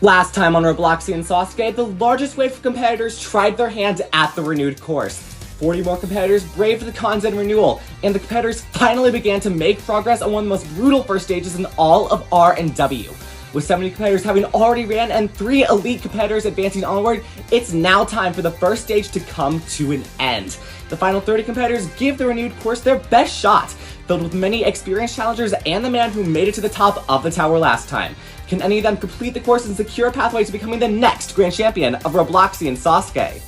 Last time on Robloxian SASUKE, the largest wave of competitors tried their hand at the renewed course. 40 more competitors braved the Kanzen Renewal, and the competitors finally began to make progress on one of the most brutal first stages in all of R&W. With 70 competitors having already ran and 3 elite competitors advancing onward, it's now time for the first stage to come to an end. The final 30 competitors give the renewed course their best shot, filled with many experienced challengers and the man who made it to the top of the tower last time. Can any of them complete the course and secure a pathway to becoming the next Grand Champion of Robloxian SASUKE?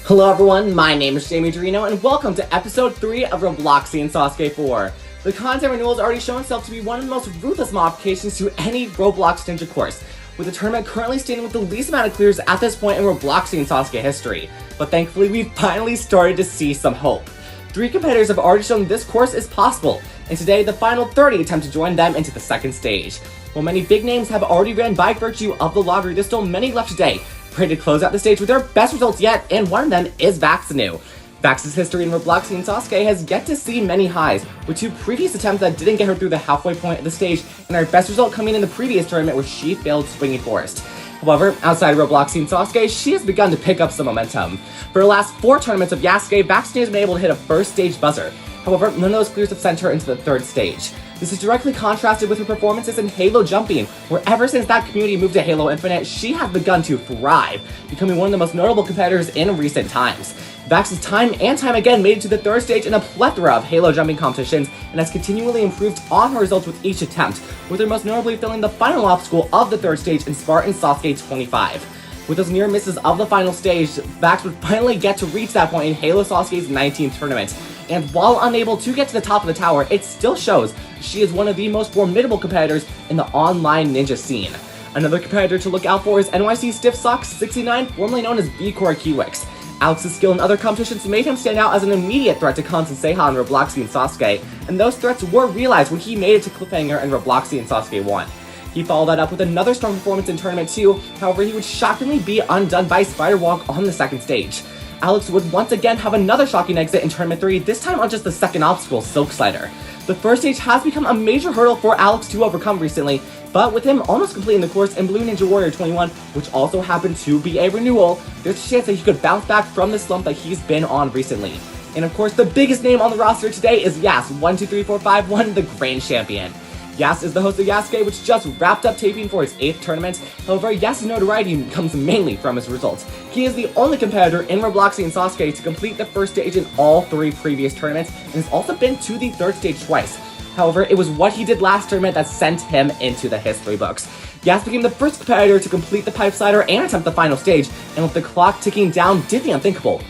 Hello everyone, my name is Javier and welcome to episode 3 of Robloxian SASUKE 4. The Kanzen Renewal has already shown itself to be one of the most ruthless modifications to any Roblox Ninja course, with the tournament currently standing with the least amount of clears at this point in Robloxian SASUKE history. But thankfully we've finally started to see some hope. 3 competitors have already shown this course is possible, and today the final 30 attempt to join them into the second stage. While many big names have already ran by virtue of the lottery, there's still many left today, ready to close out the stage with their best results yet, and one of them is Vaxanu. Vax's history in Robloxian SASUKE has yet to see many highs, with 2 previous attempts that didn't get her through the halfway point of the stage, and her best result coming in the previous tournament where she failed Swinging Forest. However, outside of Robloxian SASUKE, she has begun to pick up some momentum. For the last 4 tournaments of Yasuke, Vaxanu has been able to hit a first stage buzzer. However, none of those clears have sent her into the third stage. This is directly contrasted with her performances in Halo Jumping, where ever since that community moved to Halo Infinite, she has begun to thrive, becoming one of the most notable competitors in recent times. Vax has time and time again made it to the third stage in a plethora of Halo Jumping competitions, and has continually improved on her results with each attempt, with her most notably filling the final obstacle of the third stage in Spartan SASUKE 25. With those near misses of the final stage, Vax would finally get to reach that point in Halo SASUKE's 19th tournament. And while unable to get to the top of the tower, it still shows she is one of the most formidable competitors in the online ninja scene. Another competitor to look out for is NYC Stiff Socks 69, formerly known as V-Core Kiwix. Alex's skill in other competitions made him stand out as an immediate threat to Kanzen Renewal in Robloxian SASUKE, and those threats were realized when he made it to Cliffhanger in Robloxian SASUKE 1. He followed that up with another strong performance in Tournament 2, however he would shockingly be undone by Spider Walk on the second stage. Alex would once again have another shocking exit in Tournament 3, this time on just the second obstacle, Silk Slider. The first stage has become a major hurdle for Alex to overcome recently, but with him almost completing the course in Blue Ninja Warrior 21, which also happened to be a renewal, there's a chance that he could bounce back from the slump that he's been on recently. And of course, the biggest name on the roster today is Yas1234551, the Grand Champion. Yas is the host of Yasuke, which just wrapped up taping for its 8th tournament. However, Yas's notoriety comes mainly from his results. He is the only competitor in Robloxian SASUKE to complete the first stage in all 3 previous tournaments, and has also been to the third stage twice. However, it was what he did last tournament that sent him into the history books. Yas became the first competitor to complete the pipe slider and attempt the final stage, and with the clock ticking down, did the unthinkable: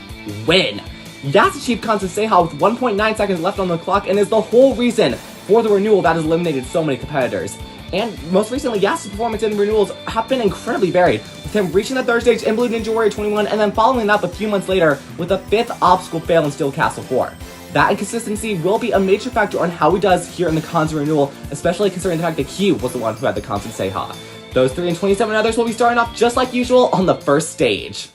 win! Yas achieved Kanzen Renewal with 1.9 seconds left on the clock, and is the whole reason for the renewal that has eliminated so many competitors. And most recently, Yas's performance in renewals have been incredibly varied, with him reaching the third stage in Blue Ninja Warrior 21 and then following up a few months later with a 5th obstacle fail in Steel Castle 4. That inconsistency will be a major factor on how he does here in the Kanzen Renewal, especially considering the fact that he was the one who had the Kanzen Renewal. Those 3 and 27 others will be starting off just like usual on the first stage.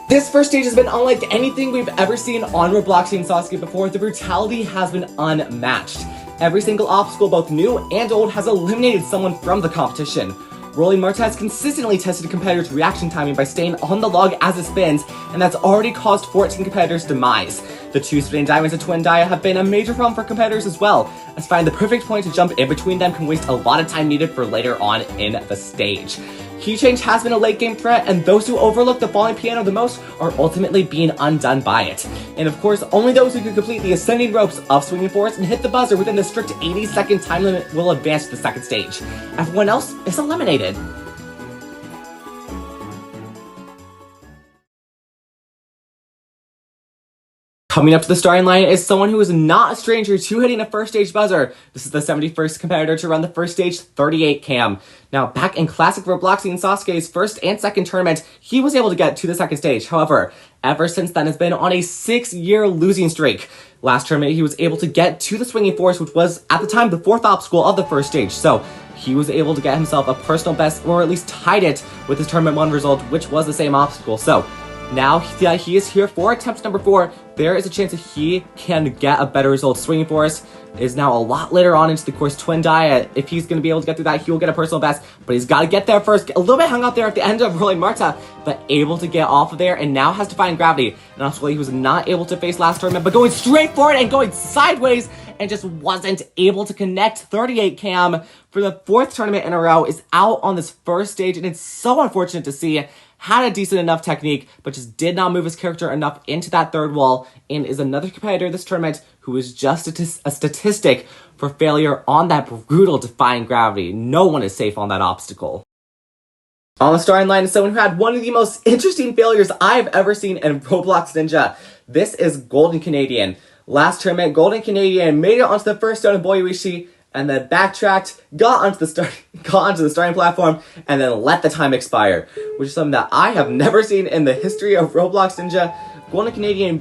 This first stage has been unlike anything we've ever seen on Robloxian SASUKE before. The brutality has been unmatched. Every single obstacle, both new and old, has eliminated someone from the competition. Rolling Marta has consistently tested a competitor's reaction timing by staying on the log as it spins, and that's already caused 14 competitors' demise. The 2 spinning diamonds and twin dia have been a major problem for competitors as well, as finding the perfect point to jump in between them can waste a lot of time needed for later on in the stage. Key change has been a late game threat, and those who overlook the falling piano the most are ultimately being undone by it. And of course, only those who can complete the ascending ropes of Swinging Forest and hit the buzzer within the strict 80-second time limit will advance to the second stage. Everyone else is eliminated. Coming up to the starting line is someone who is not a stranger to hitting a first stage buzzer. This is the 71st competitor to run the first stage 38 cam. Now, back in classic Robloxian SASUKE's first and second tournament, he was able to get to the second stage. However, ever since then has been on a 6-year losing streak. Last tournament, he was able to get to the swinging force, which was at the time the 4th obstacle of the first stage. So he was able to get himself a personal best, or at least tied it with his tournament 1 result, which was the same obstacle. So now he is here for attempt number 4. There is a chance that he can get a better result. Swinging Forest is now a lot later on into the course. Twin Diet, if he's going to be able to get through that, he will get a personal best, but he's got to get there first. A little bit hung out there at the end of Rolling Marta, but able to get off of there, and now has Defying Gravity. And actually, he was not able to face last tournament, but going straight for it and going sideways, and just wasn't able to connect. 38 cam for the 4th tournament in a row is out on this first stage, and it's so unfortunate to see. Had a decent enough technique, but just did not move his character enough into that 3rd wall, and is another competitor this tournament who is just a statistic for failure on that brutal Defying Gravity. No one is safe on that obstacle. On the starting line is someone who had one of the most interesting failures I've ever seen in Roblox Ninja. This is Golden Canadian. Last tournament, Golden Canadian made it onto the first stone of Boyuishi, and then backtracked, got onto the starting platform, and then let the time expire, which is something that I have never seen in the history of Roblox Ninja. Golden Canadian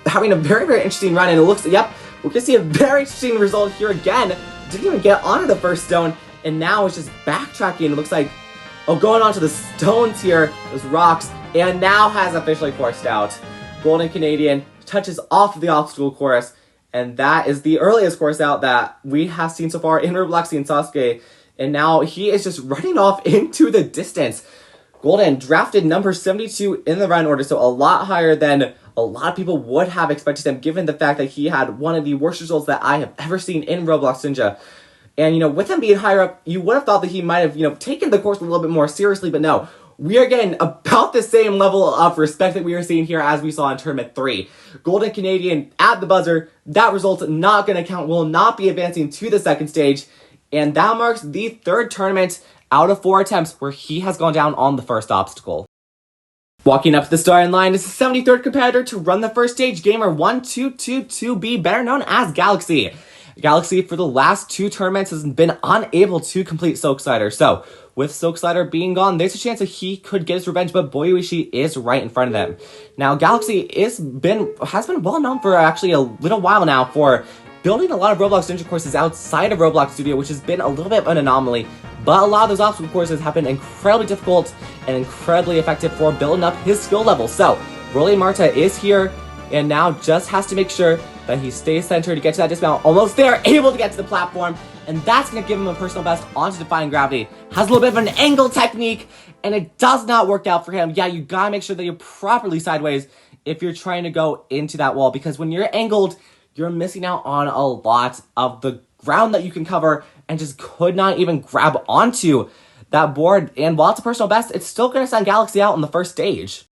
having a very, very interesting run, and it looks, yep, we're gonna see a very interesting result here again. Didn't even get onto the first stone, and now it's just backtracking. It looks like, going onto the stones here, those rocks, and now has officially forced out. Golden Canadian touches off of the obstacle course, and that is the earliest course out that we have seen so far in Robloxian SASUKE. And now he is just running off into the distance. Golden drafted number 72 in the run order, so a lot higher than a lot of people would have expected him, given the fact that he had one of the worst results that I have ever seen in Roblox Ninja. And, with him being higher up, you would have thought that he might have, taken the course a little bit more seriously, but no. We are getting about the same level of respect that we are seeing here as we saw in Tournament 3. Golden Canadian at the buzzer, that result's not going to count, will not be advancing to the second stage, and that marks the 3rd tournament out of 4 attempts where he has gone down on the first obstacle. Walking up to the starting line is the 73rd competitor to run the first stage, gamer 1222B, better known as Galaxy. Galaxy, for the last 2 tournaments, has been unable to complete Silk Slider, so with Silk Slider being gone, there's a chance that he could get his revenge, but Boyuishi is right in front of them. Now, Galaxy has been well known for actually a little while now for building a lot of Roblox Ninja courses outside of Roblox Studio, which has been a little bit of an anomaly, but a lot of those obstacle courses have been incredibly difficult and incredibly effective for building up his skill level. So, Rolling Marta is here, and now just has to make sure that he stays centered to get to that dismount. Almost there, able to get to the platform, and that's going to give him a personal best onto Defying Gravity. Has a little bit of an angle technique, and it does not work out for him. Yeah, you gotta make sure that you're properly sideways if you're trying to go into that wall, because when you're angled, you're missing out on a lot of the ground that you can cover, and just could not even grab onto that board. And while it's a personal best, it's still going to send Galaxy out on the first stage.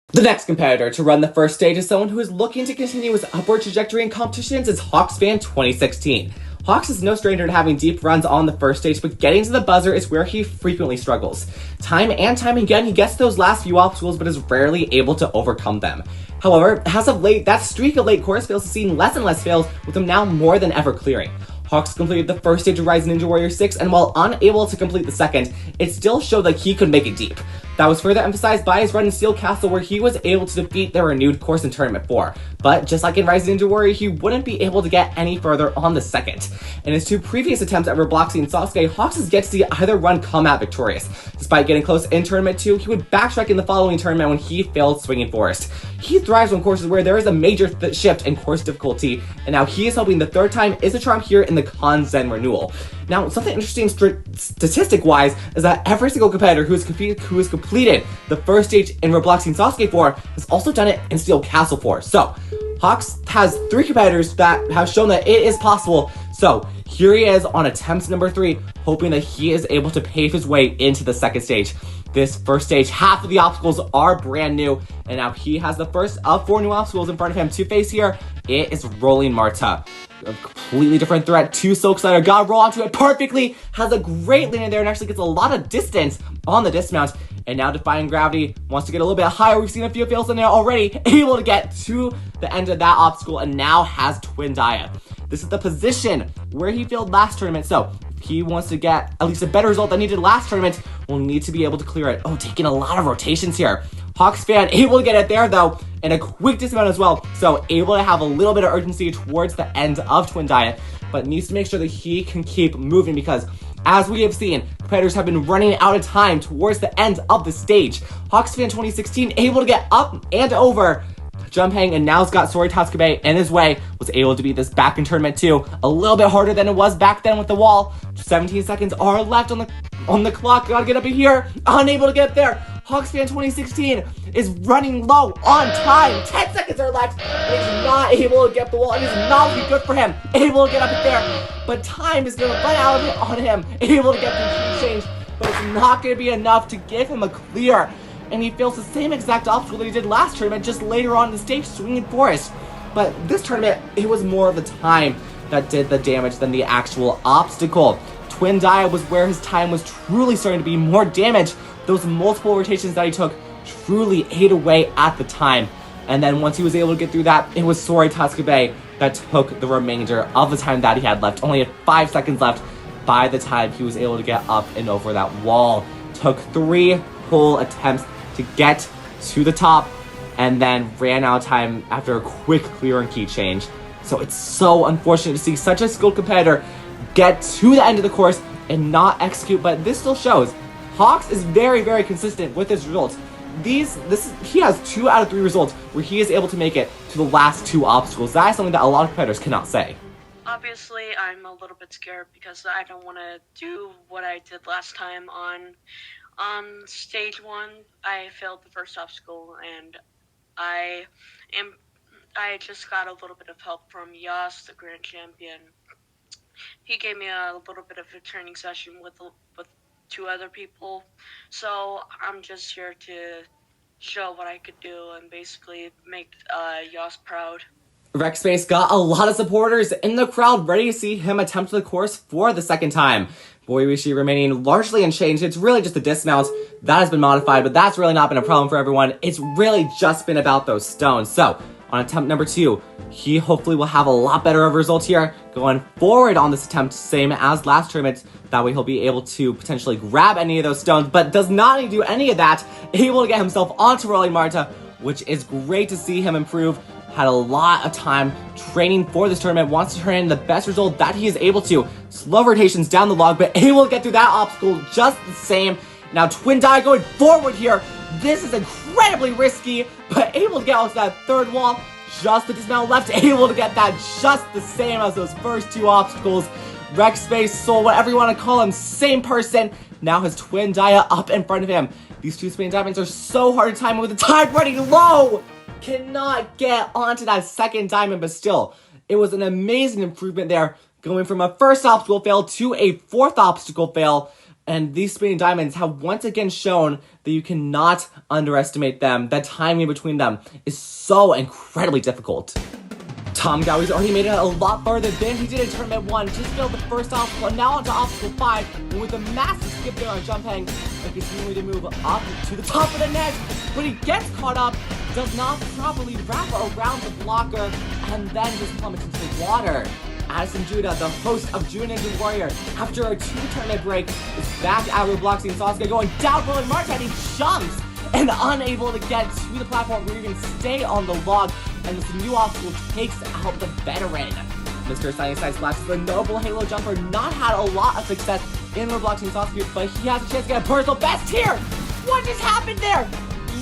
The next competitor to run the first stage is someone who is looking to continue his upward trajectory in competitions is HawksFan 2016. Hawks is no stranger to having deep runs on the first stage, but getting to the buzzer is where he frequently struggles. Time and time again, he gets those last few obstacles, but is rarely able to overcome them. However, as of late, that streak of late course fails has seen less and less fails, with him now more than ever clearing. Hawks completed the first stage of Rise Ninja Warrior 6, and while unable to complete the second, it still showed that he could make it deep. That was further emphasized by his run in Steel Castle, where he was able to defeat the renewed course in Tournament 4. But just like in Rise Ninja Warrior, he wouldn't be able to get any further on the second. In his 2 previous attempts at Robloxian SASUKE, Hawks has yet to see either run come out victorious. Despite getting close in Tournament 2, he would backtrack in the following tournament when he failed Swinging Forest. He thrives on courses where there is a major shift in course difficulty, and now he is hoping the 3rd time is a charm here in the Kanzen Renewal. Now, something interesting statistic-wise is that every single competitor who has completed the first stage in Robloxian SASUKE 4 has also done it in Steel Castle 4. So, Hawks has 3 competitors that have shown that it is possible. So, here he is on attempt number 3, hoping that he is able to pave his way into the second stage. This first stage, half of the obstacles are brand new, and now he has the first of 4 new obstacles in front of him to face here. It is Rolling Marta. A completely different threat to Silk Slider. Gotta roll onto it perfectly. Has a great lean in there and actually gets a lot of distance on the dismount. And now Defying Gravity wants to get a little bit higher. We've seen a few fails in there already. Able to get to the end of that obstacle and now has Twin Dia. This is the position where he failed last tournament. So if he wants to get at least a better result than he did last tournament, we'll need to be able to clear it. Oh, taking a lot of rotations here. Hawks fan able to get it there though, and a quick dismount as well. So able to have a little bit of urgency towards the end of Twin Dia, but needs to make sure that he can keep moving because as we have seen, competitors have been running out of time towards the end of the stage. Hawks fan 2016 able to get up and over jump hang, and now Scott Sori Tascabe in his way was able to beat this back in tournament 2. A little bit harder than it was back then with the wall. 17 seconds are left on the clock. Gotta get up in here. Unable to get there. Hawks fan 2016 is running low on time. 10 seconds are left. He's not able to get the wall. It is not looking good for him. Able to get up in there, but time is gonna run out of it on him. Able to get the key change, but it's not gonna be enough to give him a clear. And he fails the same exact obstacle that he did last tournament, just later on in the stage, Swinging Forest. But this tournament, it was more of the time that did the damage than the actual obstacle. Twin Dia was where his time was truly starting to be more damage. Those multiple rotations that he took truly ate away at the time. And then once he was able to get through that, it was Sori Tascabe that took the remainder of the time that he had left. Only had 5 seconds left by the time he was able to get up and over that wall. Took 3 whole attempts to get to the top, and then ran out of time after a quick clear and key change. So it's so unfortunate to see such a skilled competitor get to the end of the course and not execute, but this still shows Hawks is very, very consistent with his results. He has 2 out of 3 results where he is able to make it to the last 2 obstacles. That is something that a lot of competitors cannot say. Obviously, I'm a little bit scared because I don't want to do what I did last time on stage 1. I failed the first obstacle, and I just got a little bit of help from Yas, the grand champion. He gave me a little bit of a training session with 2 other people, so I'm just here to show what I could do and basically make Yas proud. Rexpace got a lot of supporters in the crowd ready to see him attempt the course for the second time. Boiwishi remaining largely unchanged. It's really just the dismounts that has been modified, but that's really not been a problem for everyone. It's really just been about those stones. So on attempt number 2, he hopefully will have a lot better of results here going forward on this attempt, same as last tournament. That way he'll be able to potentially grab any of those stones, but does not need to do any of that. Able to get himself onto Rolling Marta, which is great to see him improve. Had a lot of time training for this tournament, wants to turn in the best result that he is able to. Slow rotations down the log, but able to get through that obstacle just the same. Now Twin Dia going forward here. This is incredibly risky, but able to get onto that third wall. Just the dismount left, able to get that just the same as those first 2 obstacles. Rexpace, Soul, whatever you want to call him, same person. Now has Twin Dia up in front of him. These 2 spinning diamonds are so hard to time with the time running low. Cannot get onto that second diamond, but still, it was an amazing improvement there, going from a first obstacle fail to a 4th obstacle fail, and these spinning diamonds have once again shown that you cannot underestimate them. That timing between them is so incredibly difficult. Tom Gowie's already made it a lot farther than he did in Tournament 1. Just failed the first obstacle, and now onto obstacle 5, and with a massive skip there on jump hang, and continuing to move up to the top of the net, but he gets caught up, does not properly wrap around the blocker, and then just plummets into the water. Addison Judah, the host of June Ninja Warrior, after a 2-tournament break, is back at Robloxian SASUKE, going down Rolling Marta, and he jumps, and unable to get to the platform or even stay on the log, and this new obstacle takes out the veteran. Mr. Sunny Side Splash is the noble Halo jumper, not had a lot of success in Robloxian SASUKE, but he has a chance to get a personal best here! What just happened there?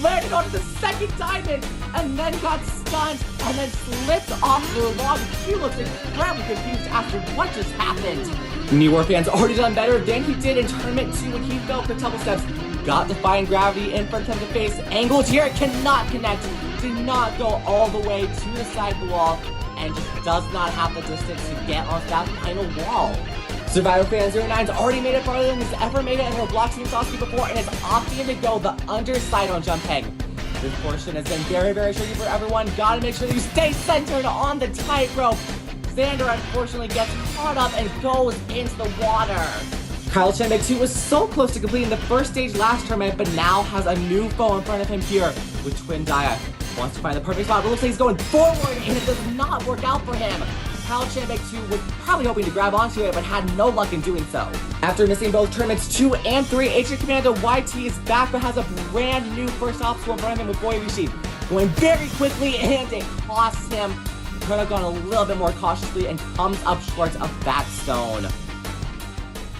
Landed onto the second diamond, and then got stunned, and then slipped off the log. He looks incredibly confused after what just happened. New War fans already done better than he did in Tournament 2 when he fell for double steps. Got Defying Gravity in front of him to face. Angled here, cannot connect. Did not go all the way to the side of the wall, and just does not have the distance to get onto that final wall. Survivor Fan 09's already made it farther than he's ever made it in Robloxian SASUKE before, and is opting to go the underside on jump hang. This portion has been very, very tricky for everyone. Gotta make sure that you stay centered on the tightrope. Xander unfortunately gets caught up and goes into the water. Kyle Chenbek too was so close to completing the first stage last tournament, but now has a new foe in front of him here with Twin Dia. Wants to find the perfect spot, but looks like he's going forward, and it does not work out for him. Kyle Chenbek too was probably hoping to grab onto it, but had no luck in doing so. After missing both tournaments 2 and 3, Agent Commando YT is back, but has a brand new first obstacle in front of him with Boyoishi. Going very quickly, and it costs him. He could have gone a little bit more cautiously and comes up short of that stone.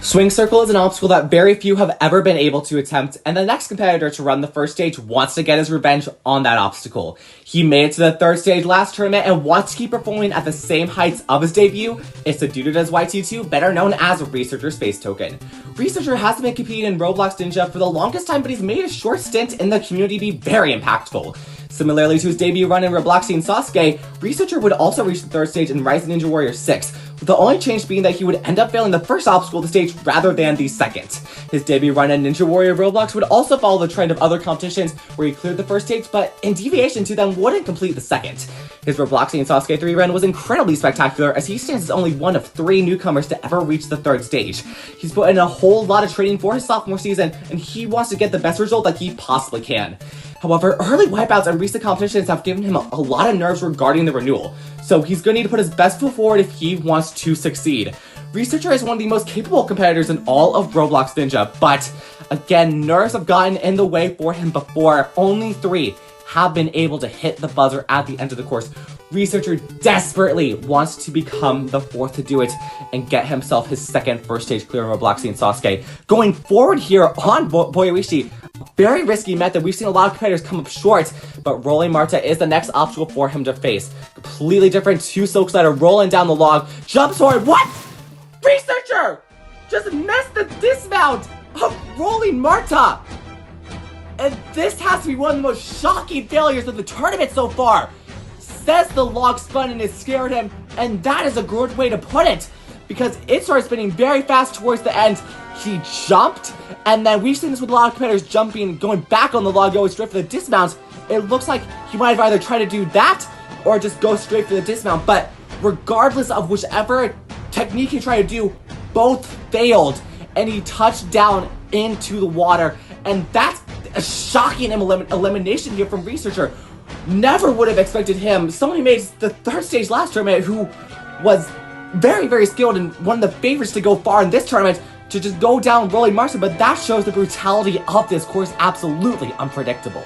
Swing Circle is an obstacle that very few have ever been able to attempt, and the next competitor to run the first stage wants to get his revenge on that obstacle. He made it to the third stage last tournament and wants to keep performing at the same heights of his debut. It's the dude that does YT2, better known as Researcher Space Token. Researcher hasn't been competing in Roblox Ninja for the longest time, but he's made a short stint in the community be very impactful. Similarly to his debut run in Robloxian SASUKE, Researcher would also reach the third stage in Rise of Ninja Warrior 6, with the only change being that he would end up failing the first obstacle of the stage rather than the second. His debut run in Ninja Warrior Roblox would also follow the trend of other competitions where he cleared the first stage, but in deviation to them wouldn't complete the second. His Robloxian SASUKE 3 run was incredibly spectacular, as he stands as only one of 3 newcomers to ever reach the third stage. He's put in a whole lot of training for his sophomore season, and he wants to get the best result that he possibly can. However, early wipeouts and recent competitions have given him a lot of nerves regarding the renewal, so he's going to need to put his best foot forward if he wants to succeed. Researcher is one of the most capable competitors in all of Roblox Ninja, but again, nerves have gotten in the way for him before. Only 3 have been able to hit the buzzer at the end of the course. Researcher desperately wants to become the 4th to do it and get himself his second first stage clear in Robloxian SASUKE. Going forward here on Boyoishi, very risky method. We've seen a lot of competitors come up short, but Rolling Marta is the next obstacle for him to face. Completely different 2 Silk Slider rolling down the log. Jumps forward. What? Researcher just missed the dismount of Rolling Marta. And this has to be one of the most shocking failures of the tournament so far. Says the log spun and it scared him, and that is a good way to put it, because it started spinning very fast towards the end. He jumped, and then we've seen this with a lot of competitors jumping, going back on the log, going straight for the dismount. It looks like he might have either tried to do that or just go straight for the dismount, but regardless of whichever technique he tried to do, both failed, and he touched down into the water, and that's a shocking elimination here from Researcher. Never would have expected him, someone who made the third stage last tournament, who was very, very skilled and one of the favorites to go far in this tournament, to just go down Rolling Marta, but that shows the brutality of this course. Absolutely unpredictable.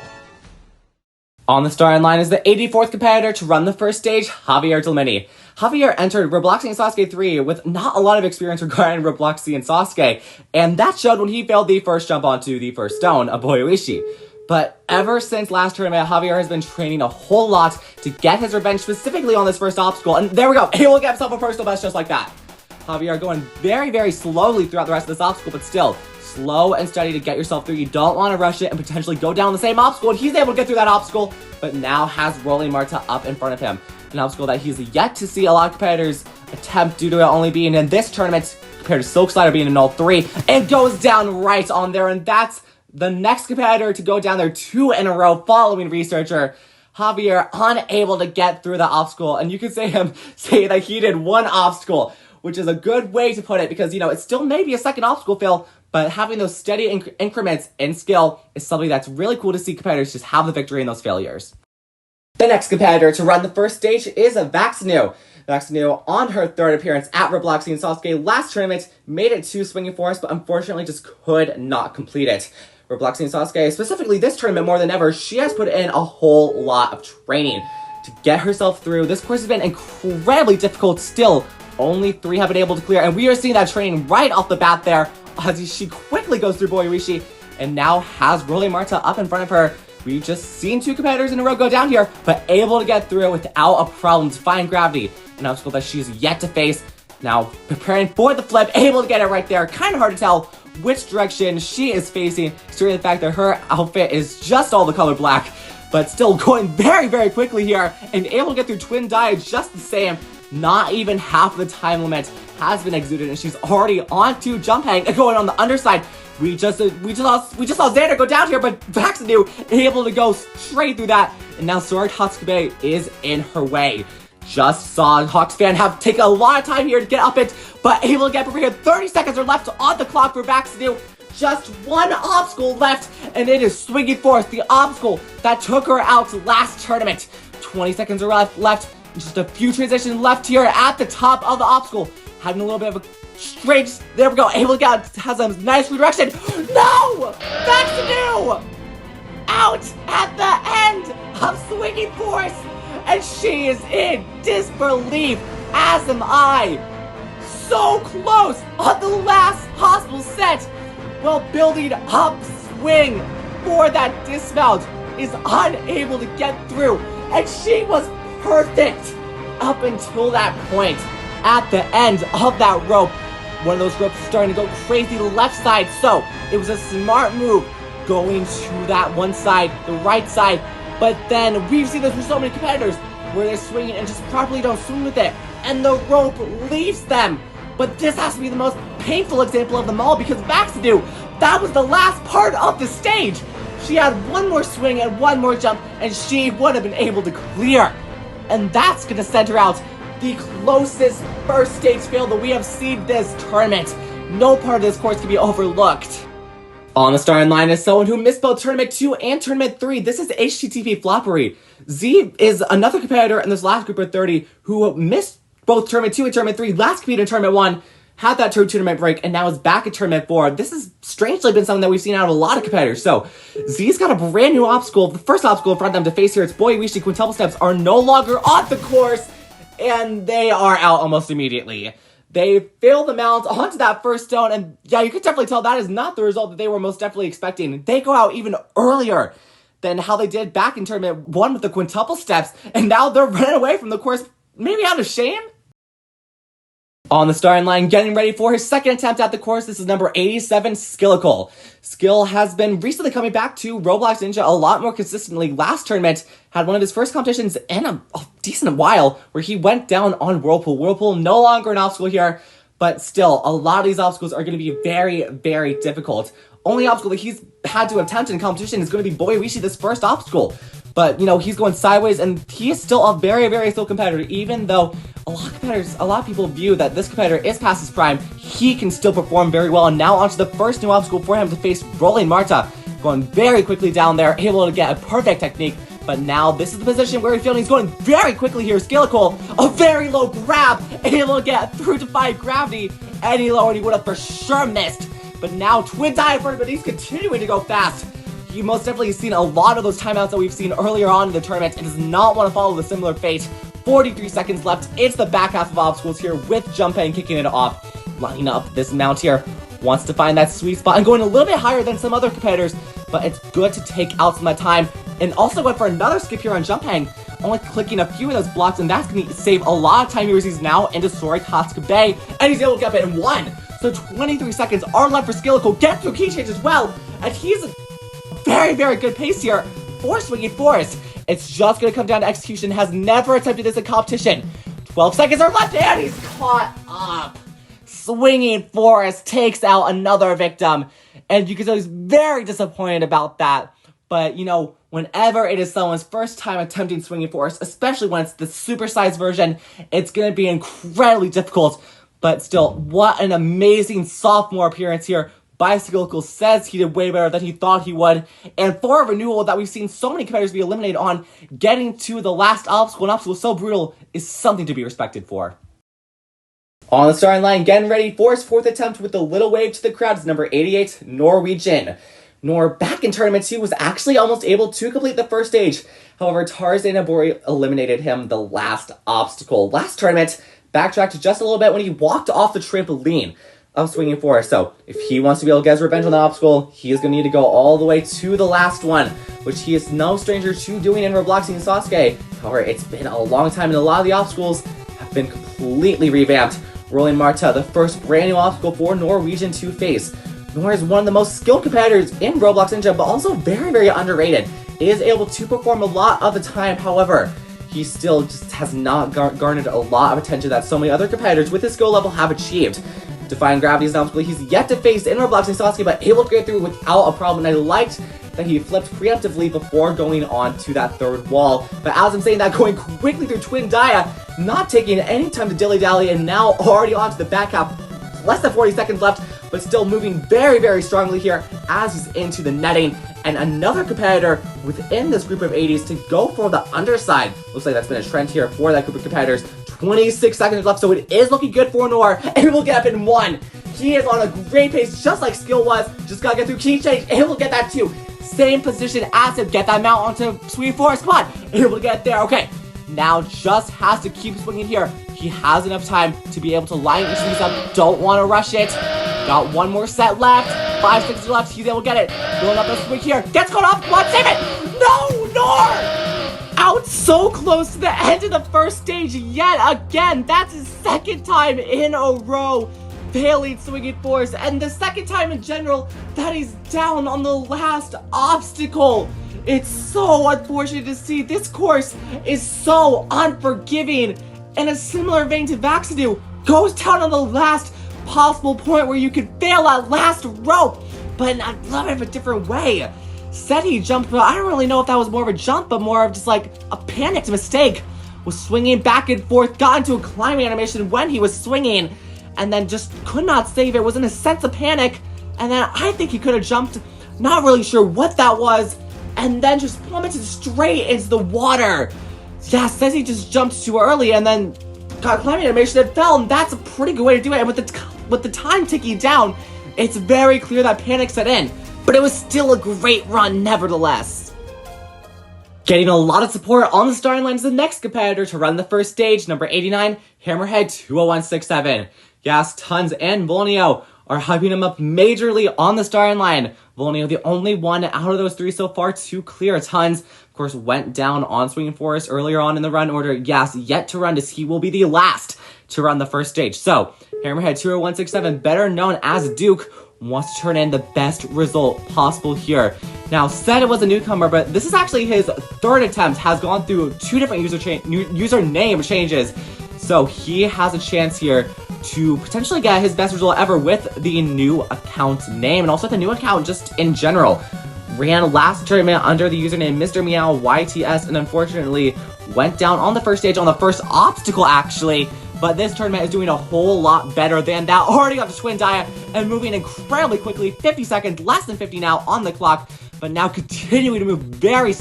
On the starting line is the 84th competitor to run the first stage, Javier Dlamini. Javier entered Robloxian SASUKE 3 with not a lot of experience regarding Robloxian SASUKE, and that showed when he failed the first jump onto the first stone of Boyoishi. But ever since last tournament, Javier has been training a whole lot to get his revenge specifically on this first obstacle, and there we go, he will get himself a personal best just like that. Javier going very, very slowly throughout the rest of this obstacle, but still, slow and steady to get yourself through. You don't want to rush it and potentially go down the same obstacle, and he's able to get through that obstacle, but now has Rolling Marta up in front of him. An obstacle that he's yet to see a lot of competitors attempt due to it only being in this tournament, compared to Silk Slider being in all 3. It goes down right on there, and that's the next competitor to go down there 2 in a row following Researcher. Javier unable to get through the obstacle, and you could say that he did 1 obstacle, which is a good way to put it, because, you know, it still may be a second obstacle fail, but having those steady increments in skill is something that's really cool to see competitors just have the victory in those failures. The next competitor to run the first stage is Vaxanu. Vaxanu, on her 3rd appearance at Robloxian SASUKE last tournament, made it to Swinging Forest, but unfortunately just could not complete it. Robloxian SASUKE, specifically this tournament more than ever, she has put in a whole lot of training to get herself through. This course has been incredibly difficult still. Only 3 have been able to clear, and we are seeing that training right off the bat there as she quickly goes through Boyoishi and now has Rolling Marta up in front of her. We've just seen 2 competitors in a row go down here, but able to get through without a problem, defying gravity, an obstacle that she's yet to face. Now preparing for the flip, able to get it right there. Kind of hard to tell which direction she is facing, considering the fact that her outfit is just all the color black, but still going very, very quickly here and able to get through Twin Dia just the same. Not even half the time limit has been exuded, and she's already on to jump hang and going on the underside. We just saw Xander go down here, but Vaxanu able to go straight through that, and now Sword Hatsukebe is in her way. Just saw Hawks fan have taken a lot of time here to get up it, but able to get over here. 30 seconds are left on the clock for Vaxanu. Just one obstacle left, and it is Swinging Force, the obstacle that took her out last tournament. 20 seconds are left. Just a few transitions left here at the top of the obstacle. Having a little bit of a straight, there we go, able to get, has a nice redirection. No! Vaxanu! Out at the end of Swinging Force, and she is in disbelief, as am I. So close on the last possible set, while building up swing for that dismount, is unable to get through, and she was perfect up until that point. At the end of that rope, one of those ropes is starting to go crazy to the left side, so it was a smart move going to that one side, the right side. But then we've seen this with so many competitors where they're swinging and just properly don't swing with it, and the rope leaves them. But this has to be the most painful example of them all, because Vaxanu, that was the last part of the stage. She had one more swing and one more jump, and she would have been able to clear. And that's going to send her out, the closest first stage fail that we have seen this tournament. No part of this course can be overlooked. On the starting line is someone who missed both Tournament 2 and Tournament 3. This is HTTP Floppery. Z is another competitor in this last group of 30 who missed both Tournament 2 and Tournament 3. Last competed in Tournament 1, had that tournament break, and now is back at Tournament 4. This has strangely been something that we've seen out of a lot of competitors. So, Z's got a brand new obstacle. The first obstacle in front of them to face here, its Boyoishi quintuple steps, are no longer on the course, and they are out almost immediately. They fail the mount onto that first stone, and yeah, you can definitely tell that is not the result that they were most definitely expecting. They go out even earlier than how they did back in Tournament 1 with the quintuple steps, and now they're running away from the course, maybe out of shame? On the starting line, getting ready for his second attempt at the course, this is number 87, Skille. Skille has been recently coming back to Roblox Ninja a lot more consistently. Last tournament had one of his first competitions in a decent while where he went down on Whirlpool. Whirlpool no longer an obstacle here, but still, a lot of these obstacles are going to be very, very difficult. Only obstacle that he's had to attempt in competition is going to be Boyoishi, this first obstacle. But, you know, he's going sideways, and he is still a very, very skilled competitor, even though a lot of people view that this competitor is past his prime. He can still perform very well, and now onto the first new obstacle for him to face Rolling Marta. Going very quickly down there, able to get a perfect technique, but now this is the position where he's going very quickly here. Skille, a very low grab, able to get through defying gravity. Any lower, and he would have for sure missed. But now, twin tie in front of him, but he's continuing to go fast. He most definitely has seen a lot of those timeouts that we've seen earlier on in the tournament and does not want to follow the similar fate. 43 seconds left. It's the back half of obstacles here with Junpei kicking it off. Lining up this mount here. Wants to find that sweet spot and going a little bit higher than some other competitors, but it's good to take out some of that time. And also went for another skip here on Junpei, only clicking a few of those blocks, and that's going to save a lot of time here as he's now into Sorik Hatsuka Bay, and he's able to get it in one. So 23 seconds are left for Skille. Get through key change as well, and he's a very, very good pace here for Swinging Force. It's just going to come down to execution. Has never attempted this in competition. 12 seconds are left, and he's caught up. Swinging Force takes out another victim, and you can tell he's very disappointed about that. But, you know, whenever it is someone's first time attempting Swinging Force, especially when it's the supersized version, it's going to be incredibly difficult. But still, what an amazing sophomore appearance here. Skille says he did way better than he thought he would. And for a renewal that we've seen so many competitors be eliminated on, getting to the last obstacle, an obstacle so brutal, is something to be respected for. On the starting line, getting ready for his fourth attempt with a little wave to the crowd is number 88, Norwegian. Nor, back in Tournament 2, was actually almost able to complete the first stage. However, Tarzan Abori eliminated him the last obstacle. Last tournament, backtracked just a little bit when he walked off the trampoline of Swinging Force. So, if he wants to be able to get his revenge on the obstacle, he is going to need to go all the way to the last one, which he is no stranger to doing in Robloxian SASUKE. However, it's been a long time, and a lot of the obstacles have been completely revamped. Rolling Marta, the first brand new obstacle for Norwegian to face. Nor is one of the most skilled competitors in Roblox Ninja, but also very, very underrated. Is able to perform a lot of the time, however, he still just has not garnered a lot of attention that so many other competitors with his skill level have achieved. Defying Gravity is an obstacle he's yet to face in Robloxian SASUKE, but able to get through without a problem. And I liked that he flipped preemptively before going on to that third wall. But as I'm saying that, going quickly through Twin Dia, not taking any time to dilly-dally, and now already onto the back half. Less than 40 seconds left, but still moving very, very strongly here as he's into the netting. And another competitor within this group of 80s to go for the underside. Looks like that's been a trend here for that group of competitors. 26 seconds left, so it is looking good for Noir, and he will get up in one. He is on a great pace, just like Skille was. Just gotta get through key change, and he will get that too. Same position as him, get that mount onto Sweet Forest. Come on, and he will get there. Okay, now just has to keep swinging here. He has enough time to be able to line each of these up. Don't want to rush it. Got one more set left. 5 seconds left. He's able to get it. Going up a swing here. Gets caught off. Come on, save it. No, Nor! Out so close to the end of the first stage yet again. That's his second time in a row failing swinging force. And the second time in general that he's down on the last obstacle. It's so unfortunate to see. This course is so unforgiving. In a similar vein to Vaxanu, goes down on the last possible point where you could fail that last rope, but in a little bit of a different way. Said he jumped, but I don't really know if that was more of a jump, but more of just like a panicked mistake. Was swinging back and forth, got into a climbing animation when he was swinging, and then just could not save it. Was in a sense of panic, and then I think he could have jumped, not really sure what that was, and then just plummeted straight into the water. Yeah, says he just jumped too early and then got a climbing animation and fell, and that's a pretty good way to do it. And with the time ticking down, it's very clear that panic set in, but it was still a great run nevertheless. Getting a lot of support on the starting line is the next competitor to run the first stage, number 89, Hammerhead 20167. Yes, Tons and Volneo are hyping him up majorly on the starting line. Volneo, the only one out of those three so far to clear. Tons, of course, went down on Swinging Forest earlier on in the run order. Yes, yet to run, as he will be the last to run the first stage. So, Hammerhead 20167, better known as Duke, wants to turn in the best result possible here. Now, said it was a newcomer, but this is actually his third attempt, has gone through 2 different username changes. So, he has a chance here to potentially get his best result ever with the new account name, and also the new account just in general. Ran last tournament under the username Mr. Meow YTS, and unfortunately went down on the first stage on the first obstacle actually, but this tournament is doing a whole lot better than that. Already got the Twin Dia and moving incredibly quickly, 50 seconds, less than 50 now on the clock, but now continuing to move very,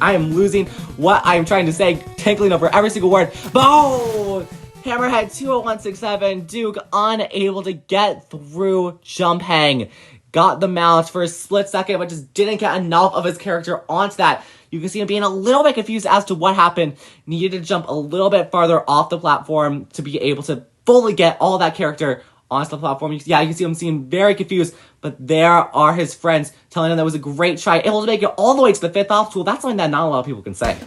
I am losing what I am trying to say, tangling over every single word. Boom! Hammerhead 20167, Duke unable to get through jump hang. Got the mount for a split second, but just didn't get enough of his character onto that. You can see him being a little bit confused as to what happened. Needed to jump a little bit farther off the platform to be able to fully get all that character onto the platform. You can see him seeming very confused, but there are his friends telling him that was a great try, able to make it all the way to the 5th obstacle. That's something that not a lot of people can say.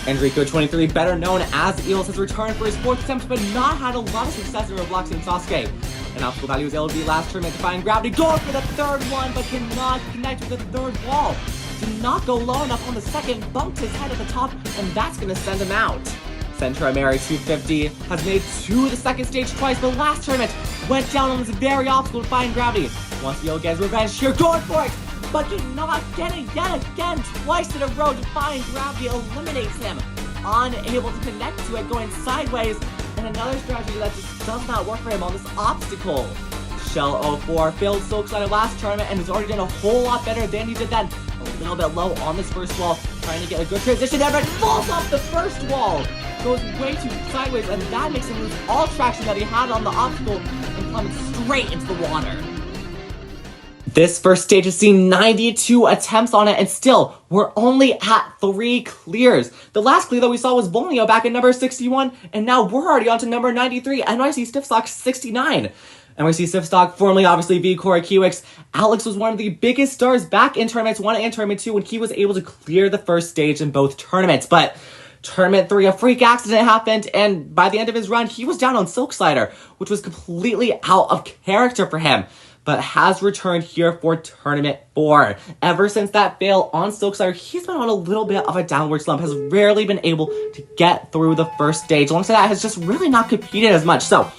Enrico23, better known as Eels, has returned for his 4th attempt, but not had a lot of success in Robloxian SASUKE. An obstacle that he was able to be last tournament, defying gravity, going for the 3rd one, but cannot connect with the 3rd wall. Did not go low enough on the 2nd, bumped his head at the top, and that's going to send him out. Centra Mary 250 has made to the 2nd stage twice, but last tournament went down on this very obstacle, defying gravity. Wants to be able to get his revenge here, going for it, but cannot get it yet again, twice in a row. Defying gravity eliminates him. Unable to connect to it, going sideways, and another strategy that just does not work for him on this obstacle. Shell 04 failed Silk Slider last tournament and has already done a whole lot better than he did then. A little bit low on this first wall, trying to get a good transition there, but falls off the first wall. Goes way too sideways, and that makes him lose all traction that he had on the obstacle and plummets straight into the water. This first stage has seen 92 attempts on it, and still, we're only at 3 clears. The last clear that we saw was Volneo back at number 61, and now we're already on to number 93, NYC Stiffstock 69. NYC Stiffstock, formerly obviously V Cora Kiwix. Alex was one of the biggest stars back in Tournaments 1 and Tournament 2 when he was able to clear the first stage in both tournaments, but Tournament 3, a freak accident happened, and by the end of his run, he was down on Silk Slider, which was completely out of character for him, but has returned here for Tournament 4. Ever since that fail on Silk Slider, he's been on a little bit of a downward slump, has rarely been able to get through the first stage. Alongside that, has just really not competed as much. So,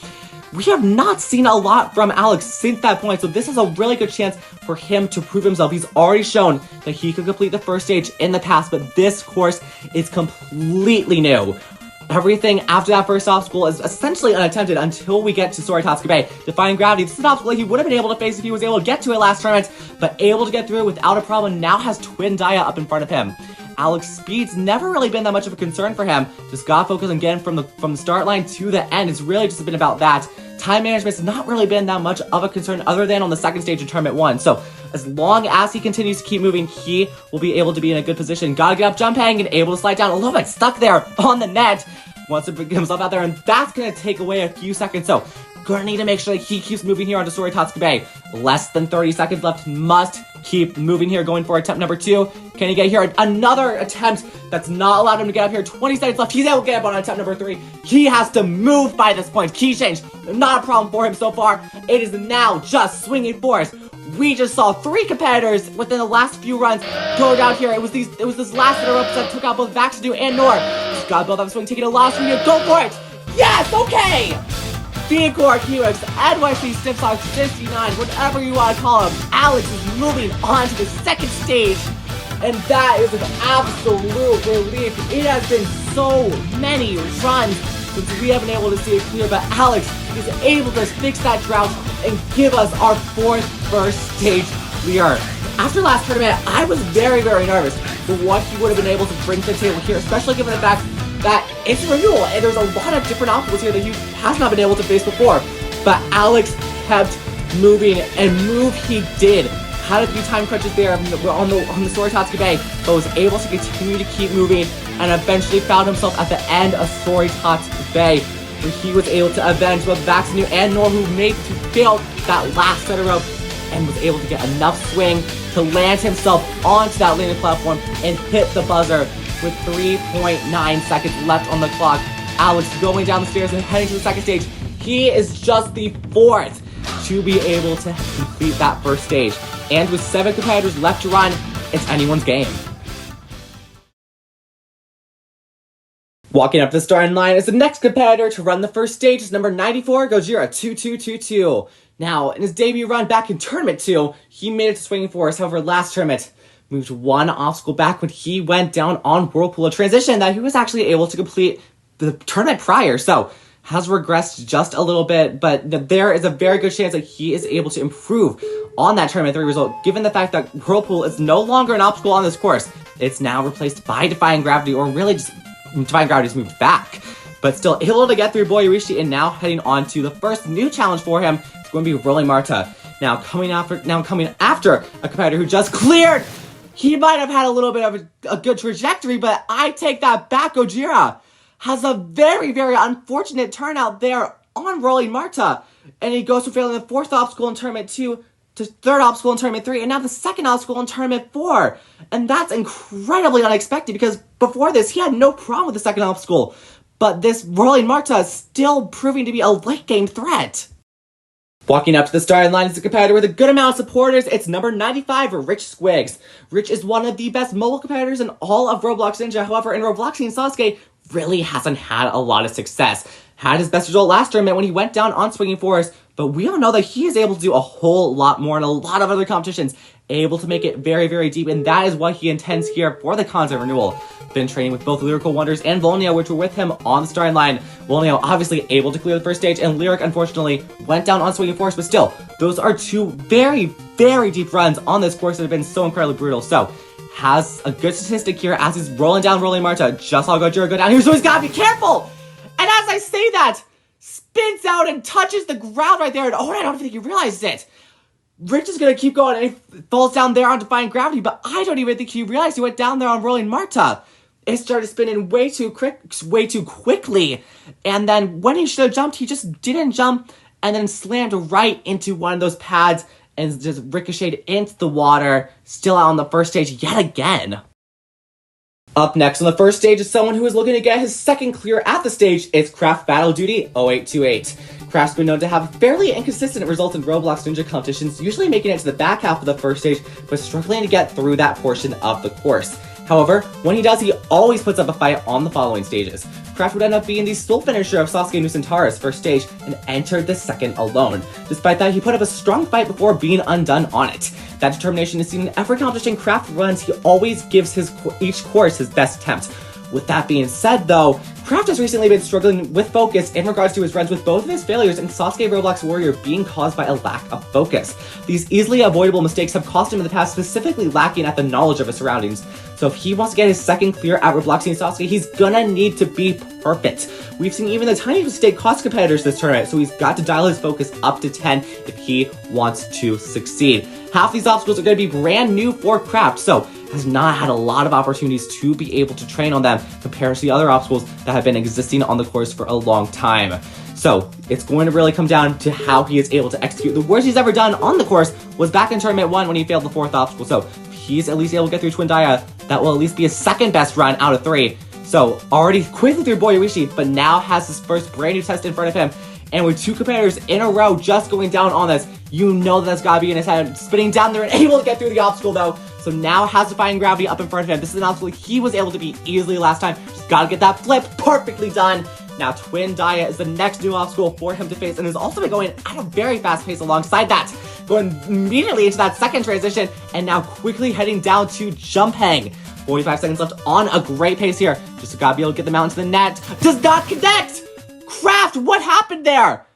we have not seen a lot from Alex since that point, so this is a really good chance for him to prove himself. He's already shown that he could complete the first stage in the past, but this course is completely new. Everything after that first obstacle is essentially unattempted until we get to Soritatsuka Bay. Defying Gravity, this is an obstacle he would have been able to face if he was able to get to it last tournament, but able to get through it without a problem, now has Twin Dia up in front of him. Alex speed's never really been that much of a concern for him. Just got focused on getting from the start line to the end. It's really just been about that. Time management's not really been that much of a concern other than on the second stage of Tournament 1. So as long as he continues to keep moving, he will be able to be in a good position. Gotta get up jump hang and able to slide down a little bit, stuck there on the net. Wants to bring himself out there, and that's gonna take away a few seconds. So gonna need to make sure that he keeps moving here onto Soritatsuka Bay. Less than 30 seconds left. Must keep moving here, going for attempt number 2. Can he get here? Another attempt that's not allowed him to get up here. 20 seconds left. He's able to get up on attempt number 3. He has to move by this point. Key change. Not a problem for him so far. It is now just swinging force. We just saw 3 competitors within the last few runs go down here. It was this last set of ropes that took out both Vaxanu and Nor. Just gotta build up swing, taking a lot of swing here. Go for it! Yes! Okay! V-Core Kiwix, NYC Stiffsock 59, whatever you want to call him, Alex is moving on to the second stage, and that is an absolute relief. It has been so many runs since we haven't been able to see it clear, but Alex is able to fix that drought and give us our 4th first stage clear. After last tournament, I was very, very nervous for what he would have been able to bring to the table here, especially given the fact that it's a renewal, and there's a lot of different obstacles here that he has not been able to face before. But Alex kept moving, and move he did. Had a few time crunches there on the Soritatsuka Bay, but was able to continue to keep moving, and eventually found himself at the end of Soritatsuka Bay, where he was able to avenge both Vaxanu and Nor, who failed that last set of rope, and was able to get enough swing to land himself onto that landing platform and hit the buzzer. With 3.9 seconds left on the clock, Alex going down the stairs and heading to the second stage. He is just the 4th to be able to complete that first stage. And with 7 competitors left to run, it's anyone's game. Walking up to the starting line is the next competitor to run the first stage. It's number 94, Gojira, 2222. Now, in his debut run back in Tournament 2, he made it to Swinging Force. However, last tournament, moved 1 obstacle back when he went down on Whirlpool, a transition that he was actually able to complete the tournament prior, so has regressed just a little bit, but there is a very good chance that he is able to improve on that Tournament 3 result, given the fact that Whirlpool is no longer an obstacle on this course. It's now replaced by Defying Gravity, or really just Defying Gravity's moved back, but still able to get through Boyorishi, and now heading on to the first new challenge for him. It's going to be Rolling Marta. Now coming after a competitor who just cleared. He might have had a little bit of a good trajectory, but I take that back. Gojira has a very, very unfortunate turnout there on Rolling Marta. And he goes from failing the 4th obstacle in Tournament 2 to 3rd obstacle in Tournament 3, and now the 2nd obstacle in Tournament 4. And that's incredibly unexpected, because before this, he had no problem with the 2nd obstacle. But this Rolling Marta is still proving to be a late-game threat. Walking up to the starting line is a competitor with a good amount of supporters. It's number 95, Rich Squigs. Rich is one of the best mobile competitors in all of Roblox Ninja. However, in Robloxian SASUKE, really hasn't had a lot of success. Had his best result last tournament when he went down on Swinging Forest, but we all know that he is able to do a whole lot more in a lot of other competitions. Able to make it very, very deep, and that is what he intends here for the Kanzen Renewal. Been training with both Lyrical Wonders and Volneo, which were with him on the starting line. Volneo obviously able to clear the first stage, and Lyric unfortunately went down on Swinging Force, but still, those are 2 very, very deep runs on this course that have been so incredibly brutal. So, has a good statistic here as he's rolling down Rolling Marta. Just saw Gojira go down here, so he's gotta be careful! And as I say that, spins out and touches the ground right there, and oh, I don't think he realized it. Rich is gonna keep going, and he falls down there on Defying Gravity, but I don't even think he realized he went down there on Rolling Marta. It started spinning way too quickly, and then when he should have jumped, he just didn't jump, and then slammed right into one of those pads, and just ricocheted into the water, still out on the first stage yet again. Up next on the first stage is someone who is looking to get his 2nd clear at the stage. It's Craft Battle Duty 0828. Craft's been known to have fairly inconsistent results in Roblox Ninja competitions, usually making it to the back half of the first stage, but struggling to get through that portion of the course. However, when he does, he always puts up a fight on the following stages. Kraft would end up being the sole finisher of Sasuke Nusantara's first stage and entered the second alone. Despite that, he put up a strong fight before being undone on it. That determination is seen in every competition Kraft runs. He always gives each course his best attempt. With that being said, though, Kraft has recently been struggling with focus in regards to his runs, with both of his failures in Sasuke Roblox Warrior being caused by a lack of focus. These easily avoidable mistakes have cost him in the past, specifically lacking at the knowledge of his surroundings. So if he wants to get his second clear at Robloxian SASUKE, he's gonna need to be perfect. We've seen even the tiniest mistake cost competitors this tournament, so he's got to dial his focus up to 10 if he wants to succeed. Half these obstacles are going to be brand new for Kraft, so has not had a lot of opportunities to be able to train on them compared to the other obstacles that have been existing on the course for a long time. So it's going to really come down to how he is able to execute. The worst he's ever done on the course was back in Tournament 1 when he failed the 4th obstacle. So if he's at least able to get through Twin Dia, that will at least be his second best run out of 3. So already quickly through Boyoishi, but now has his first brand new test in front of him. And with 2 competitors in a row just going down on this, you know that's gotta be in his head. Spinning down there and able to get through the obstacle though. So now has Defying Gravity up in front of him. This is an obstacle he was able to beat easily last time. Just gotta get that flip perfectly done. Now Twin Dia is the next new obstacle for him to face, and has also been going at a very fast pace alongside that. Going immediately into that second transition, and now quickly heading down to Jump Hang. 45 seconds left on a great pace here. Just gotta be able to get them out into the net. Does not connect! Kraft, what happened there?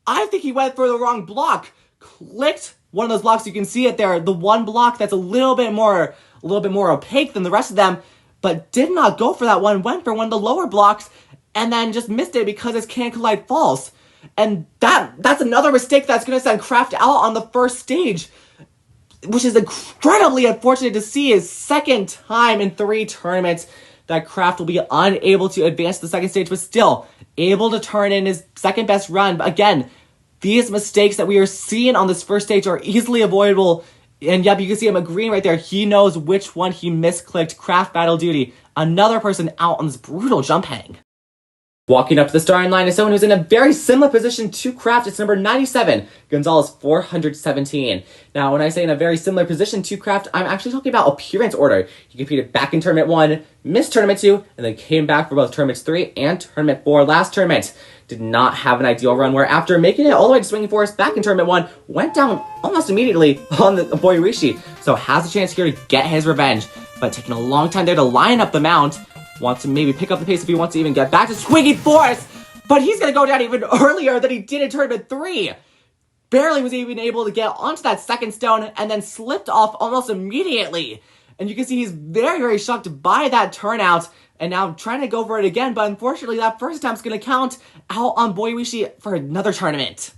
I think he went for the wrong block. Clicked one of those blocks, you can see it there, the one block that's a little bit more opaque than the rest of them, but did not go for that one, went for one of the lower blocks, and then just missed it because his Can Collide falls. And that's another mistake that's going to send Kraft out on the first stage, which is incredibly unfortunate to see. His second time in 3 tournaments that Kraft will be unable to advance to the second stage, but still able to turn in his second best run. But again, these mistakes that we are seeing on this first stage are easily avoidable. And yep, you can see him agreeing right there. He knows which one he misclicked. Kraft Battle Duty. Another person out on this brutal jump hang. Walking up to the starting line is someone who's in a very similar position to Kraft. It's number 97, Gonzalez 417. Now, when I say in a very similar position to Kraft, I'm actually talking about appearance order. He competed back in Tournament 1, missed Tournament 2, and then came back for both Tournaments 3 and Tournament 4 last tournament. Did not have an ideal run, where after making it all the way to Swinging Forest back in Tournament 1, went down almost immediately on the Boyoishi. So has a chance here to get his revenge, but taking a long time there to line up the mount. Wants to maybe pick up the pace if he wants to even get back to Swinging Forest, but he's going to go down even earlier than he did in Tournament 3. Barely was even able to get onto that second stone and then slipped off almost immediately. And you can see he's very, very shocked by that turnout and now trying to go for it again, but unfortunately that first attempt's going to count out on Boyoishi for another tournament.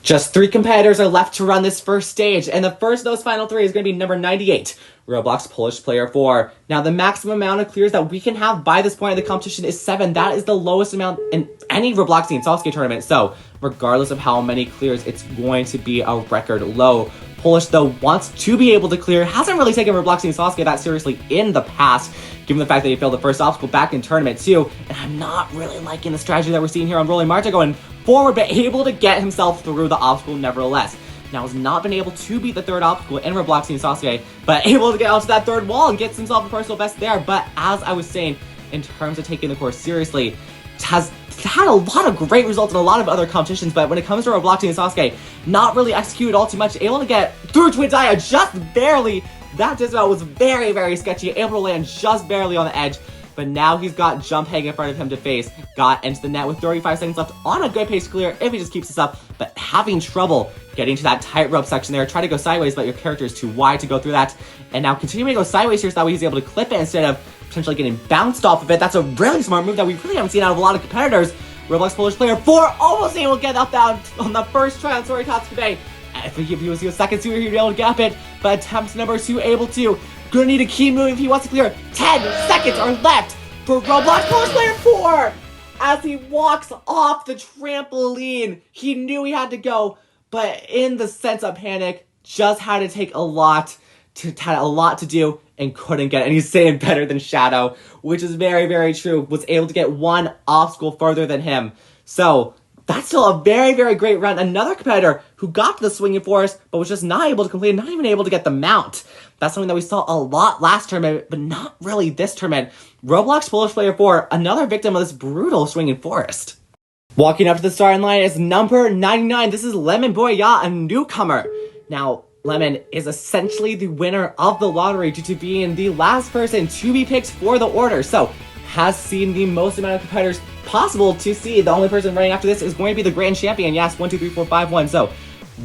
Just 3 competitors are left to run this first stage, and the first of those final 3 is going to be number 98, Roblox Polish Player 4. Now, the maximum amount of clears that we can have by this point in the competition is 7. That is the lowest amount in any Robloxian SASUKE tournament, so regardless of how many clears, it's going to be a record low. Polish, though, wants to be able to clear, hasn't really taken Robloxian SASUKE that seriously in the past, given the fact that he failed the first obstacle back in Tournament 2, and I'm not really liking the strategy that we're seeing here on Rolling Marta going forward, but able to get himself through the obstacle nevertheless. Now has not been able to beat the 3rd obstacle in Robloxian SASUKE, but able to get onto that 3rd wall and gets himself a personal best there. But as I was saying, in terms of taking the course seriously, has had a lot of great results in a lot of other competitions, but when it comes to Robloxian SASUKE, not really executed all too much, able to get through Twin Dia just barely. That dismount was very, very sketchy, able to land just barely on the edge. But now he's got Jump Hang in front of him to face. Got into the net with 35 seconds left on a good pace clear if he just keeps this up. But having trouble getting to that tightrope section there. Try to go sideways, but your character is too wide to go through that. And now continuing to go sideways here so that way he's able to clip it instead of potentially getting bounced off of it. That's a really smart move that we really haven't seen out of a lot of competitors. Roblox Polish Player 4 almost able to get up that on the first try on Sori Tatsuke. If he was a second suitor, he'd be able to get up it. But attempt number 2 able to. Gonna need to keep moving if he wants to clear. 10 seconds are left for Roblox Polish Player 4! As he walks off the trampoline, he knew he had to go, but in the sense of panic, just had to take a lot to do and couldn't get it. And he's saying better than Shadow, which is very, very true. Was able to get one obstacle further than him. So That's still a very, very great run. Another competitor who got to the swinging forest, but was just not able to complete, not even able to get the mount. That's something that we saw a lot last tournament, but not really this tournament. Roblox Polish Player 4, another victim of this brutal swinging forest. Walking up to the starting line is number 99. This is Lemon Boy Ya, a newcomer. Now, Lemon is essentially the winner of the lottery due to being the last person to be picked for the order. So, has seen the most amount of competitors possible to see. The only person running after this is going to be the grand champion. Yes, 1, 2, 3, 4, 5, 1. So,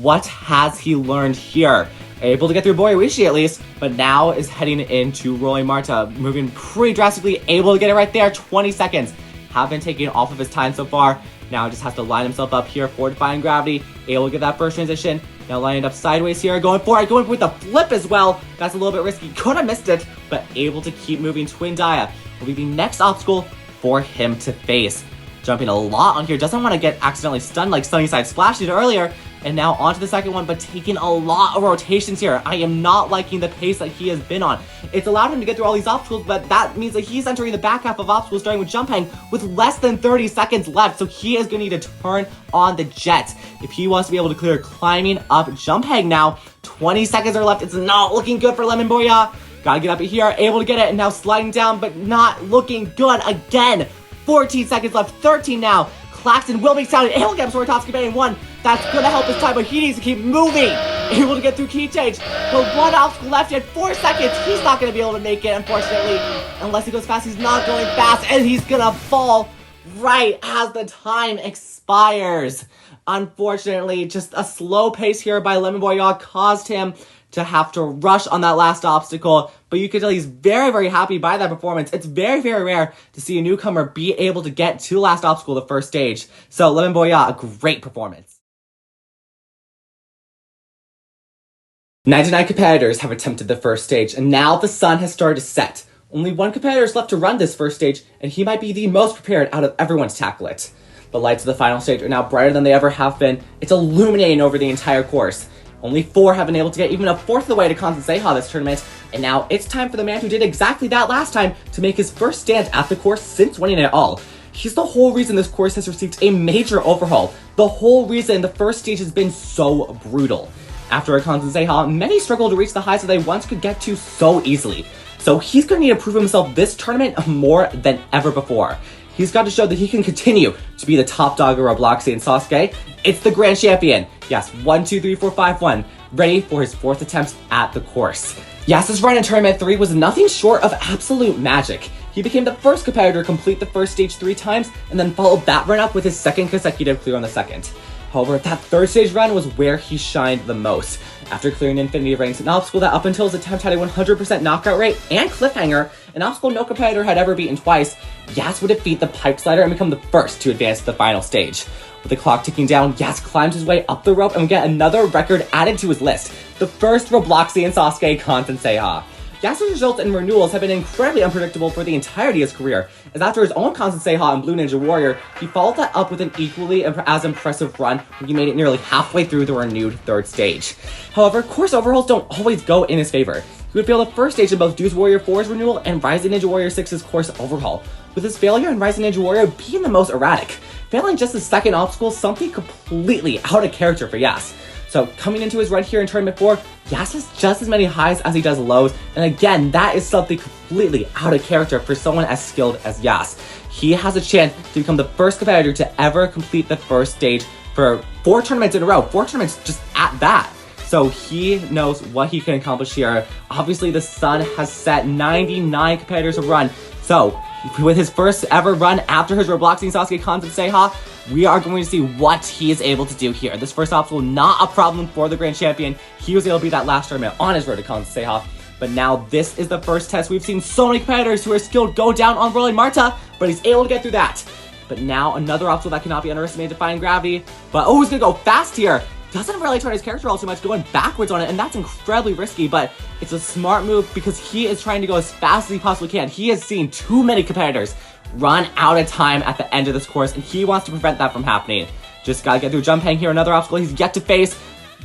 what has he learned here? Able to get through Boyawishi at least, but now is heading into Rolling Marta, moving pretty drastically, able to get it right there. 20 seconds have been taken off of his time so far. Now just has to line himself up here for Defying Gravity, able to get that first transition. Now lining up sideways here, going for it, going with the flip as well. That's a little bit risky, could have missed it, but able to keep moving. Twin Dia will be the next obstacle for him to face. Jumping a lot on here, doesn't want to get accidentally stunned like Sunnyside Splash did earlier. And now onto the second one, but taking a lot of rotations here. I am not liking the pace that he has been on. It's allowed him to get through all these obstacles, but that means that he's entering the back half of obstacles starting with jump hang with less than 30 seconds left. So he is going to need to turn on the jet if he wants to be able to clear climbing up jump hang now. 20 seconds are left. It's not looking good for Lemon Boy Ya. Gotta get up here, able to get it, and now sliding down, but not looking good again. 14 seconds left, 13 now. Klaxon will be sounded, able to get him sort of top skip 1. That's gonna help his time, but he needs to keep moving. Able to get through key change. But one obstacle left in 4 seconds. He's not gonna be able to make it, unfortunately. Unless he goes fast, he's not going fast, and he's gonna fall right as the time expires. Unfortunately, just a slow pace here by Lemon Boy Ya caused him to have to rush on that last obstacle, but you can tell he's very, very happy by that performance. It's very, very rare to see a newcomer be able to get to the last obstacle the first stage. So Lemon Boy Ya, a great performance. 99 competitors have attempted the first stage, and now the sun has started to set. Only one competitor is left to run this first stage, and he might be the most prepared out of everyone to tackle it. The lights of the final stage are now brighter than they ever have been. It's illuminating over the entire course. Only 4 have been able to get even a fourth of the way to Kanzen Renewal this tournament, and now it's time for the man who did exactly that last time to make his first stand at the course since winning it all. He's the whole reason this course has received a major overhaul. The whole reason the first stage has been so brutal. After a Kanzen Renewal, many struggle to reach the heights that they once could get to so easily. So he's going to need to prove himself this tournament more than ever before. He's got to show that he can continue to be the top dog of Robloxian SASUKE. It's the grand champion. Yes, 1, 2, 3, 4, 5, 1. Ready for his 4th attempt at the course. Yes, this run in Tournament 3 was nothing short of absolute magic. He became the first competitor to complete the first stage 3 times, and then followed that run up with his second consecutive clear on the second. However, that third stage run was where he shined the most. After clearing Infinity Rings, an obstacle that up until his attempt had a 100% knockout rate and cliffhanger, an obstacle no competitor had ever beaten twice, Yas would defeat the pipe slider and become the first to advance to the final stage. With the clock ticking down, Yas climbs his way up the rope and would get another record added to his list, the first Robloxian SASUKE Kanzen Renewal. Yas's results and renewals have been incredibly unpredictable for the entirety of his career, as after his own Kanzen Renewal in Blue Ninja Warrior, he followed that up with an equally as impressive run when he made it nearly halfway through the renewed third stage. However, course overhauls don't always go in his favor. He would fail the first stage in both Dudes Warrior 4's renewal and Rising Ninja Warrior 6's course overhaul, with his failure in Rising Ninja Warrior being the most erratic, failing just the second obstacle, something completely out of character for Yas. So coming into his run here in Tournament 4, Yas has just as many highs as he does lows, and again, that is something completely out of character for someone as skilled as Yas. He has a chance to become the first competitor to ever complete the first stage for 4 tournaments in a row, 4 tournaments just at that. So he knows what he can accomplish here. Obviously, the sun has set 99 competitors to run, so with his first ever run after his Robloxian SASUKE Kanzen Renewal, we are going to see what he is able to do here. This first obstacle, not a problem for the grand champion. He was able to beat that last tournament on his road to Kanzen Renewal. But now this is the first test. We've seen so many competitors who are skilled go down on Rolling Marta, but he's able to get through that. But now another obstacle that cannot be underestimated, Defying Gravity. But oh, he's gonna go fast here. Doesn't really turn his character all too much, going backwards on it, and that's incredibly risky, but it's a smart move because he is trying to go as fast as he possibly can. He has seen too many competitors run out of time at the end of this course, and he wants to prevent that from happening. Just gotta get through jump hang here, another obstacle he's yet to face.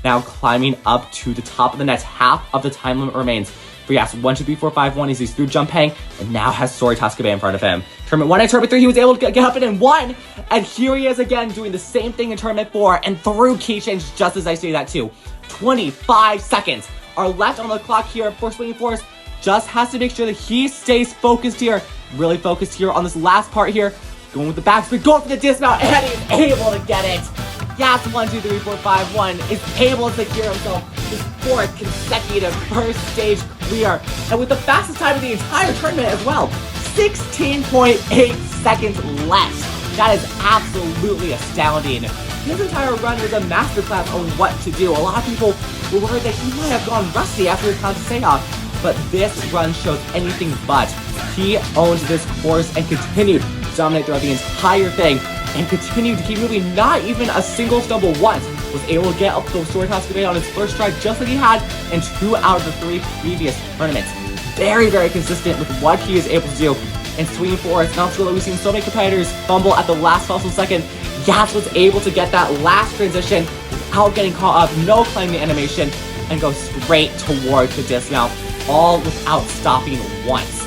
Now climbing up to the top of the net, half of the time limit remains. For yes, 1, 2, 3, 4, 5, 1, he's through Junpei, and now has Sori Tasuke in front of him. Tournament 1 and Tournament 3, he was able to get up and won, and here he is again doing the same thing in Tournament 4, and through key change just as I say that too. 25 seconds are left on the clock here for Swinging Force. Just has to make sure that he stays focused here, really focused here on this last part here. Going with the backspin, going for the dismount, and he's able to get it. Yes, 1, 2, 3, 4, 5, 1 is able to secure himself his 4th consecutive first stage clear. And with the fastest time of the entire tournament as well, 16.8 seconds left. That is absolutely astounding. His entire run was a masterclass on what to do. A lot of people were worried that he might have gone rusty after the Kanzen Renewal, but this run shows anything but. He owned this course and continued to dominate throughout the entire thing, and continued to keep moving, not even a single stumble once. Was able to get up those Sori Tasuke on his first try just like he had in 2 out of the 3 previous tournaments. Very, very consistent with what he is able to do. And Swinging Force, an obstacle that we've seen so many competitors fumble at the last possible second. Yas was able to get that last transition without getting caught up, no claiming the animation, and go straight towards the dismount, all without stopping once.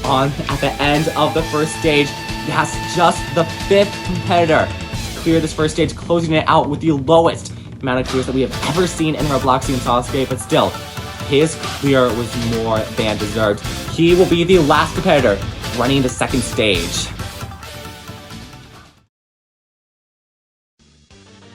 At the end of the first stage, Yas, just the 5th competitor to clear this first stage, closing it out with the lowest amount of clears that we have ever seen in Robloxian SASUKE, but still, his clear was more than deserved. He will be the last competitor running the second stage.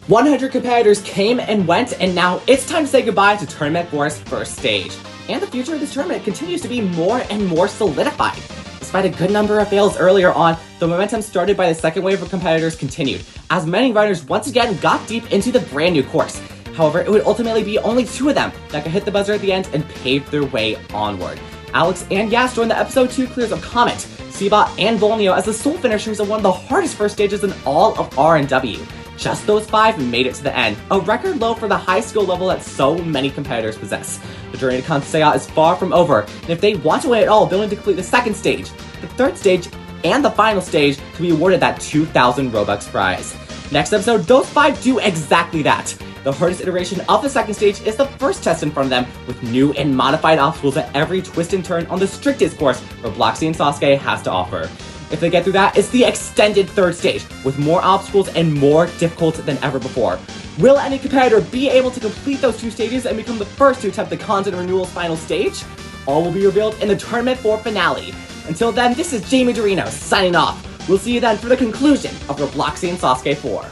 100 competitors came and went, and now it's time to say goodbye to Tournament 4's first stage. And the future of this tournament continues to be more and more solidified. Despite a good number of fails earlier on, the momentum started by the second wave of competitors continued, as many riders once again got deep into the brand new course. However, it would ultimately be only 2 of them that could hit the buzzer at the end and pave their way onward. Alex and Yas joined the episode 2 clears of Comet, Seabot, and Volneo as the sole finishers of one of the hardest first stages in all of R&W. Just those 5 made it to the end, a record low for the high skill level that so many competitors possess. The journey to Kanzen is far from over, and if they want to win it all, they'll need to complete the second stage, the third stage, and the final stage to be awarded that 2,000 Robux prize. Next episode, those 5 do exactly that. The hardest iteration of the second stage is the first test in front of them, with new and modified obstacles at every twist and turn on the strictest course Robloxian SASUKE has to offer. If they get through that, it's the extended third stage, with more obstacles and more difficult than ever before. Will any competitor be able to complete those 2 stages and become the first to attempt the Kanzen Renewal's final stage? All will be revealed in the Tournament 4 finale. Until then, this is Jamie Dorino signing off. We'll see you then for the conclusion of Robloxian SASUKE 4.